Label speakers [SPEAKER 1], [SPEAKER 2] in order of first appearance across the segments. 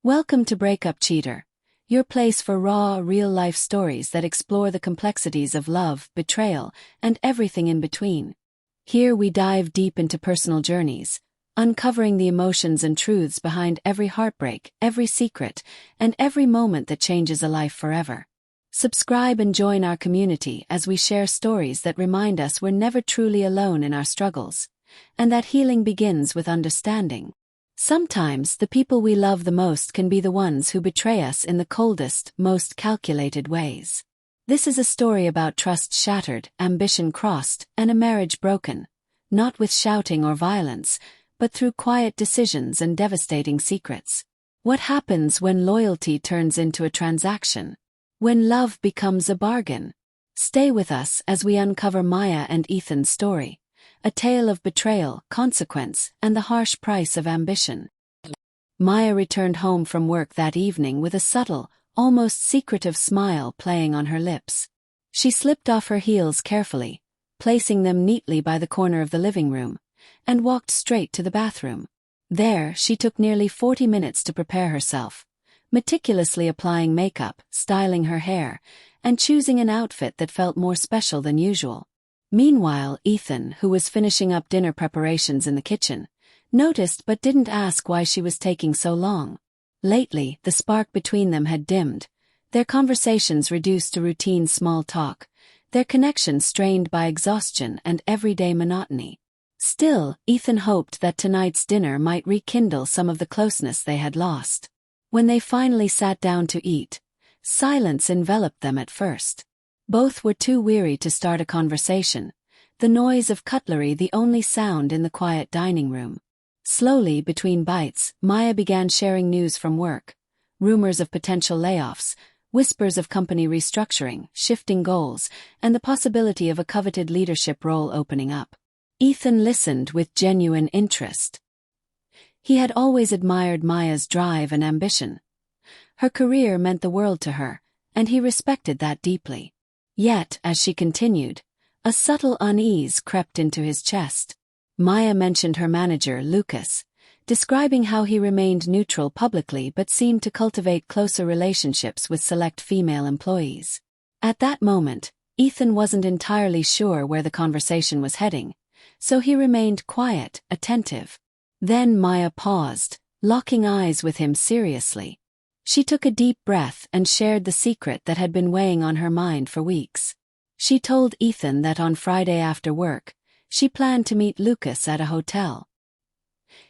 [SPEAKER 1] Welcome to Breakup Cheater, your place for raw, real-life stories that explore the complexities of love, betrayal, and everything in between. Here we dive deep into personal journeys, uncovering the emotions and truths behind every heartbreak, every secret, and every moment that changes a life forever. Subscribe and join our community as we share stories that remind us we're never truly alone in our struggles, and that healing begins with understanding. Sometimes the people we love the most can be the ones who betray us in the coldest, most calculated ways. This is a story about trust shattered, ambition crossed, and a marriage broken, not with shouting or violence, but through quiet decisions and devastating secrets. What happens when loyalty turns into a transaction? When love becomes a bargain? Stay with us as we uncover Maya and Ethan's story. A tale of betrayal, consequence, and the harsh price of ambition. Maya returned home from work that evening with a subtle, almost secretive smile playing on her lips. She slipped off her heels carefully, placing them neatly by the corner of the living room, and walked straight to the bathroom. There, she took nearly 40 minutes to prepare herself, meticulously applying makeup, styling her hair, and choosing an outfit that felt more special than usual. Meanwhile, Ethan, who was finishing up dinner preparations in the kitchen, noticed but didn't ask why she was taking so long. Lately, the spark between them had dimmed, their conversations reduced to routine small talk, their connection strained by exhaustion and everyday monotony. Still, Ethan hoped that tonight's dinner might rekindle some of the closeness they had lost. When they finally sat down to eat, silence enveloped them at first. Both were too weary to start a conversation, the noise of cutlery the only sound in the quiet dining room. Slowly, between bites, Maya began sharing news from work, rumors of potential layoffs, whispers of company restructuring, shifting goals, and the possibility of a coveted leadership role opening up. Ethan listened with genuine interest. He had always admired Maya's drive and ambition. Her career meant the world to her, and he respected that deeply. Yet, as she continued, a subtle unease crept into his chest. Maya mentioned her manager, Lucas, describing how he remained neutral publicly but seemed to cultivate closer relationships with select female employees. At that moment, Ethan wasn't entirely sure where the conversation was heading, so he remained quiet, attentive. Then Maya paused, locking eyes with him seriously. She took a deep breath and shared the secret that had been weighing on her mind for weeks. She told Ethan that on Friday after work, she planned to meet Lucas at a hotel.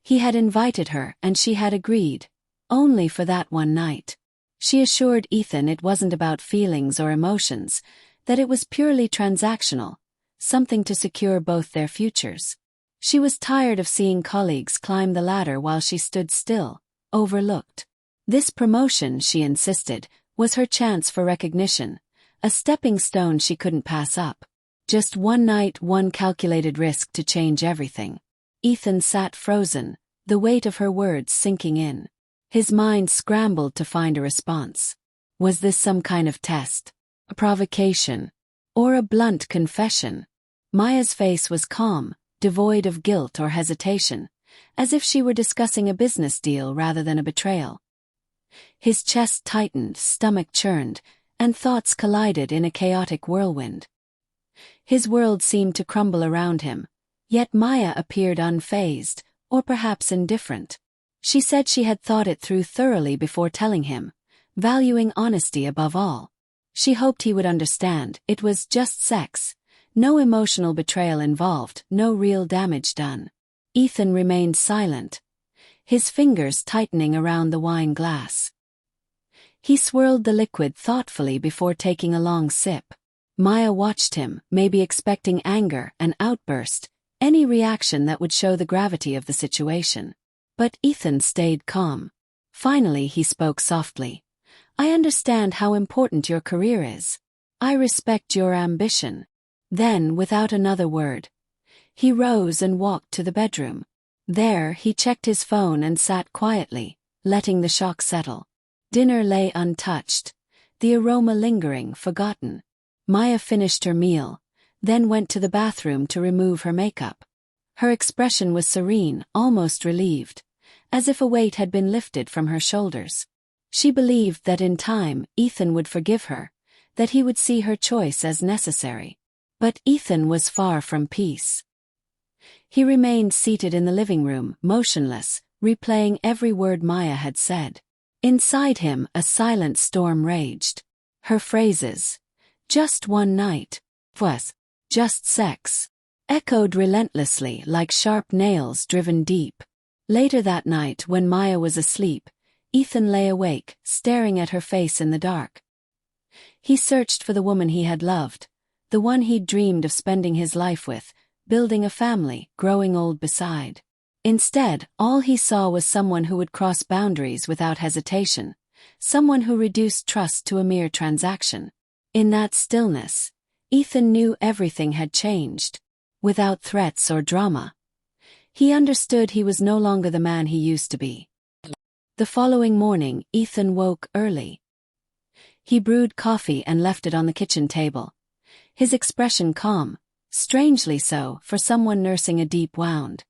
[SPEAKER 1] He had invited her and she had agreed, only for that one night. She assured Ethan it wasn't about feelings or emotions, that it was purely transactional, something to secure both their futures. She was tired of seeing colleagues climb the ladder while she stood still, overlooked. This promotion, she insisted, was her chance for recognition, a stepping stone she couldn't pass up. Just one night, one calculated risk to change everything. Ethan sat frozen, the weight of her words sinking in. His mind scrambled to find a response. Was this some kind of test, a provocation, or a blunt confession? Maya's face was calm, devoid of guilt or hesitation, as if she were discussing a business deal rather than a betrayal. His chest tightened, stomach churned, and thoughts collided in a chaotic whirlwind. His world seemed to crumble around him, yet Maya appeared unfazed, or perhaps indifferent. She said she had thought it through thoroughly before telling him, valuing honesty above all. She hoped he would understand, it was just sex, no emotional betrayal involved, no real damage done. Ethan remained silent, his fingers tightening around the wine glass. He swirled the liquid thoughtfully before taking a long sip. Maya watched him, maybe expecting anger, an outburst, any reaction that would show the gravity of the situation. But Ethan stayed calm. Finally he spoke softly. "I understand how important your career is. I respect your ambition." Then, without another word, he rose and walked to the bedroom. There, he checked his phone and sat quietly, letting the shock settle. Dinner lay untouched, the aroma lingering, forgotten. Maya finished her meal, then went to the bathroom to remove her makeup. Her expression was serene, almost relieved, as if a weight had been lifted from her shoulders. She believed that in time, Ethan would forgive her, that he would see her choice as necessary. But Ethan was far from peace. He remained seated in the living room, motionless, replaying every word Maya had said. Inside him, a silent storm raged. Her phrases, "just one night," was "just sex," echoed relentlessly like sharp nails driven deep. Later that night, when Maya was asleep, Ethan lay awake, staring at her face in the dark. He searched for the woman he had loved, the one he'd dreamed of spending his life with, building a family, growing old beside. Instead, all he saw was someone who would cross boundaries without hesitation, someone who reduced trust to a mere transaction. In that stillness, Ethan knew everything had changed. Without threats or drama, he understood he was no longer the man he used to be. The following morning, Ethan woke early. He brewed coffee and left it on the kitchen table, his expression calm, strangely so for someone nursing a deep wound.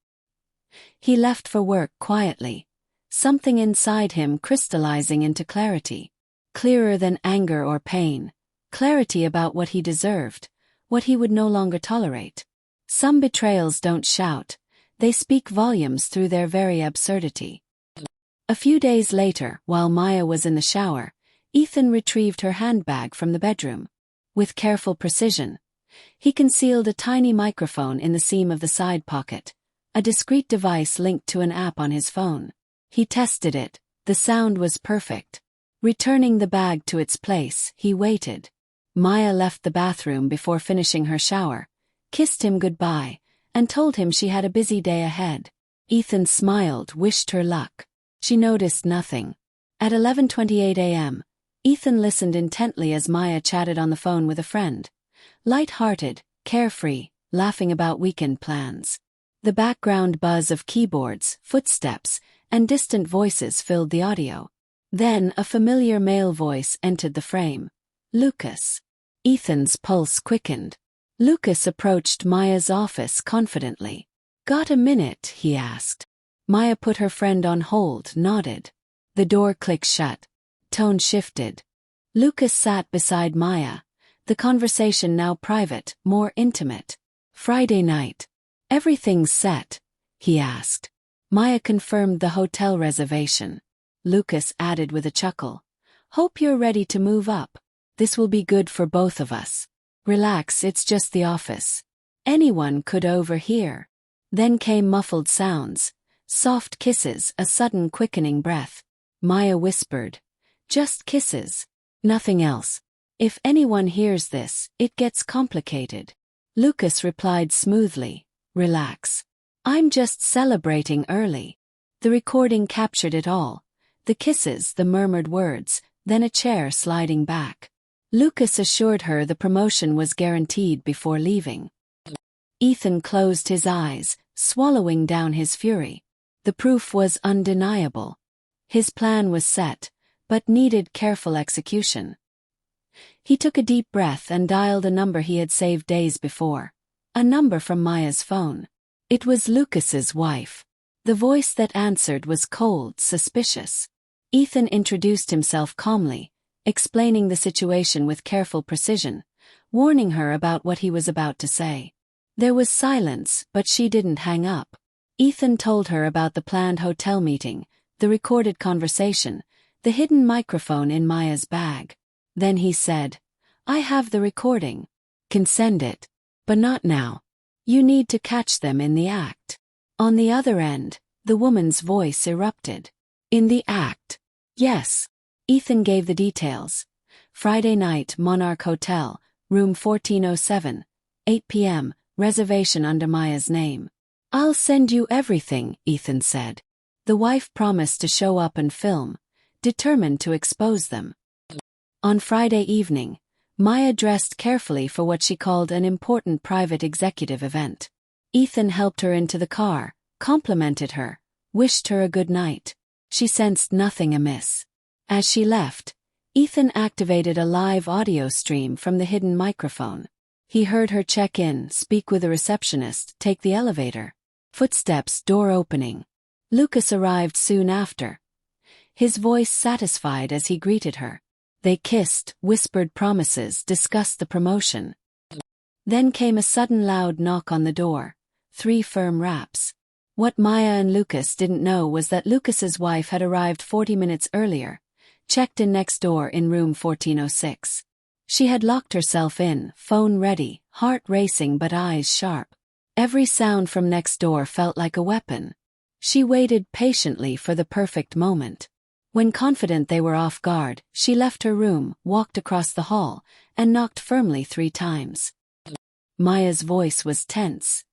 [SPEAKER 1] He left for work quietly, something inside him crystallizing into clarity. Clearer than anger or pain, clarity about what he deserved, what he would no longer tolerate. Some betrayals don't shout, they speak volumes through their very absurdity. A few days later, while Maya was in the shower, Ethan retrieved her handbag from the bedroom. With careful precision, he concealed a tiny microphone in the seam of the side pocket, a discreet device linked to an app on his phone. He tested it, the sound was perfect. Returning the bag to its place, he waited. Maya left the bathroom before finishing her shower, kissed him goodbye, and told him she had a busy day ahead. Ethan smiled, wished her luck. She noticed nothing. At 11:28 a.m., Ethan listened intently as Maya chatted on the phone with a friend. Light-hearted, carefree, laughing about weekend plans. The background buzz of keyboards, footsteps, and distant voices filled the audio. Then a familiar male voice entered the frame. Lucas. Ethan's pulse quickened. Lucas approached Maya's office confidently. "Got a minute?" he asked. Maya put her friend on hold, nodded. The door clicked shut. Tone shifted. Lucas sat beside Maya, the conversation now private, more intimate. "Friday night. Everything's set?" he asked. Maya confirmed the hotel reservation. Lucas added with a chuckle. "Hope you're ready to move up. This will be good for both of us. Relax, it's just the office. Anyone could overhear." Then came muffled sounds, soft kisses, a sudden quickening breath. Maya whispered, "Just kisses. Nothing else. If anyone hears this, it gets complicated." Lucas replied smoothly, "Relax. I'm just celebrating early." The recording captured it all. The kisses, the murmured words, then a chair sliding back. Lucas assured her the promotion was guaranteed before leaving. Ethan closed his eyes, swallowing down his fury. The proof was undeniable. His plan was set, but needed careful execution. He took a deep breath and dialed a number he had saved days before. A number from Maya's phone. It was Lucas's wife. The voice that answered was cold, suspicious. Ethan introduced himself calmly, explaining the situation with careful precision, warning her about what he was about to say. There was silence, but she didn't hang up. Ethan told her about the planned hotel meeting, the recorded conversation, the hidden microphone in Maya's bag. Then he said, "I have the recording. Can send it. But not now. You need to catch them in the act." On the other end, the woman's voice erupted. "In the act?" "Yes." Ethan gave the details. Friday night, Monarch Hotel, room 1407, 8 p.m., reservation under Maya's name. "I'll send you everything," Ethan said. The wife promised to show up and film, determined to expose them. On Friday evening, Maya dressed carefully for what she called an important private executive event. Ethan helped her into the car, complimented her, wished her a good night. She sensed nothing amiss. As she left, Ethan activated a live audio stream from the hidden microphone. He heard her check in, speak with the receptionist, take the elevator. Footsteps, door opening. Lucas arrived soon after, his voice satisfied as he greeted her. They kissed, whispered promises, discussed the promotion. Then came a sudden loud knock on the door, 3 firm raps. What Maya and Lucas didn't know was that Lucas's wife had arrived 40 minutes earlier, checked in next door in room 1406. She had locked herself in, phone ready, heart racing but eyes sharp. Every sound from next door felt like a weapon. She waited patiently for the perfect moment. When confident they were off guard, she left her room, walked across the hall, and knocked firmly 3 times. Maya's voice was tense.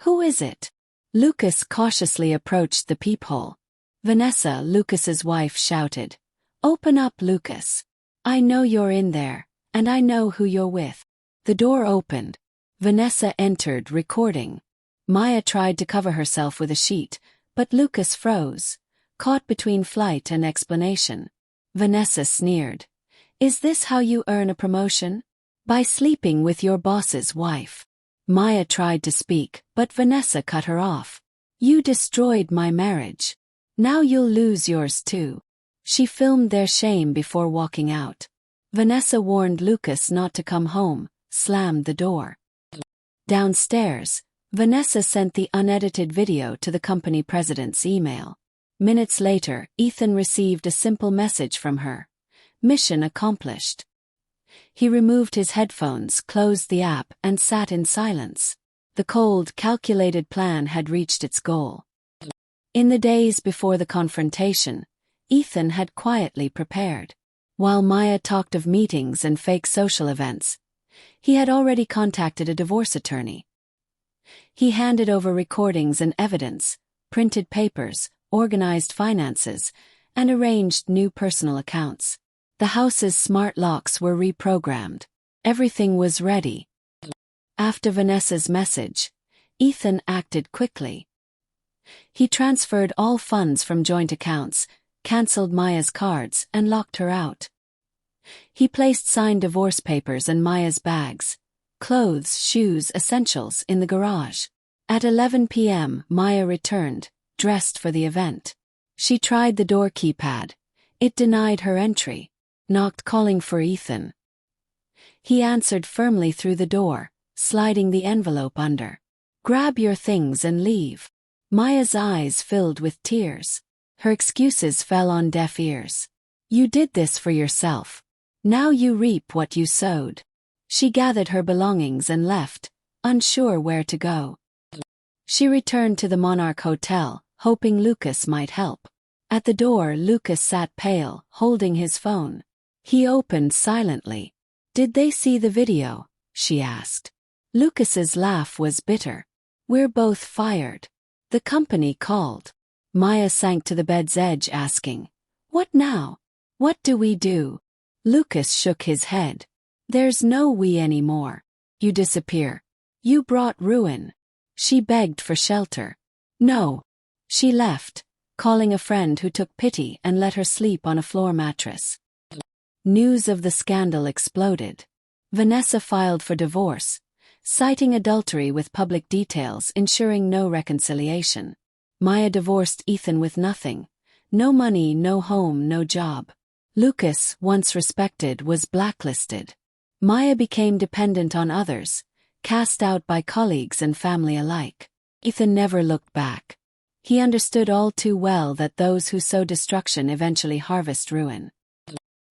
[SPEAKER 1] "Who is it?" Lucas cautiously approached the peephole. "Vanessa," Lucas's wife shouted. "Open up, Lucas. I know you're in there, and I know who you're with." The door opened. Vanessa entered, recording. Maya tried to cover herself with a sheet, but Lucas froze, caught between flight and explanation. Vanessa sneered. "Is this how you earn a promotion? By sleeping with your boss's wife?" Maya tried to speak, but Vanessa cut her off. "You destroyed my marriage. Now you'll lose yours too." She filmed their shame before walking out. Vanessa warned Lucas not to come home, slammed the door. Downstairs, Vanessa sent the unedited video to the company president's email. Minutes later, Ethan received a simple message from her. Mission accomplished. He removed his headphones, closed the app, and sat in silence. The cold, calculated plan had reached its goal. In the days before the confrontation, Ethan had quietly prepared. While Maya talked of meetings and fake social events, he had already contacted a divorce attorney. He handed over recordings and evidence, printed papers, organized finances, and arranged new personal accounts. The house's smart locks were reprogrammed. Everything was ready. After Vanessa's message, Ethan acted quickly. He transferred all funds from joint accounts, cancelled Maya's cards, and locked her out. He placed signed divorce papers and Maya's bags, clothes, shoes, essentials in the garage. At 11 p.m., Maya returned, dressed for the event. She tried the door keypad. It denied her entry. Knocked, calling for Ethan. He answered firmly through the door, sliding the envelope under. "Grab your things and leave." Maya's eyes filled with tears. Her excuses fell on deaf ears. "You did this for yourself. Now you reap what you sowed." She gathered her belongings and left, unsure where to go. She returned to the Monarch Hotel, hoping Lucas might help. At the door, Lucas sat pale, holding his phone. He opened silently. "Did they see the video?" she asked. Lucas's laugh was bitter. "We're both fired. The company called." Maya sank to the bed's edge, asking, "What now? What do we do?" Lucas shook his head. "There's no we anymore. You disappear. You brought ruin." She begged for shelter. "No." She left, calling a friend who took pity and let her sleep on a floor mattress. News of the scandal exploded. Vanessa filed for divorce, citing adultery with public details ensuring no reconciliation. Maya divorced Ethan with nothing. No money, no home, no job. Lucas, once respected, was blacklisted. Maya became dependent on others, cast out by colleagues and family alike. Ethan never looked back. He understood all too well that those who sow destruction eventually harvest ruin.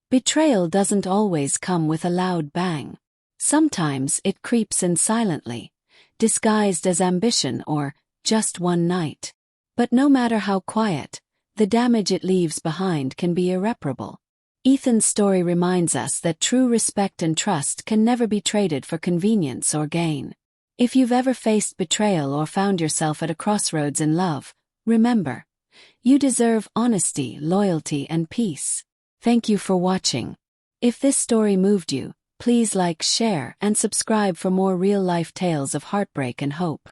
[SPEAKER 1] Betrayal doesn't always come with a loud bang. Sometimes it creeps in silently, disguised as ambition or just one night. But no matter how quiet, the damage it leaves behind can be irreparable. Ethan's story reminds us that true respect and trust can never be traded for convenience or gain. If you've ever faced betrayal or found yourself at a crossroads in love, remember, you deserve honesty, loyalty, and peace. Thank you for watching. If this story moved you, please like, share, and subscribe for more real-life tales of heartbreak and hope.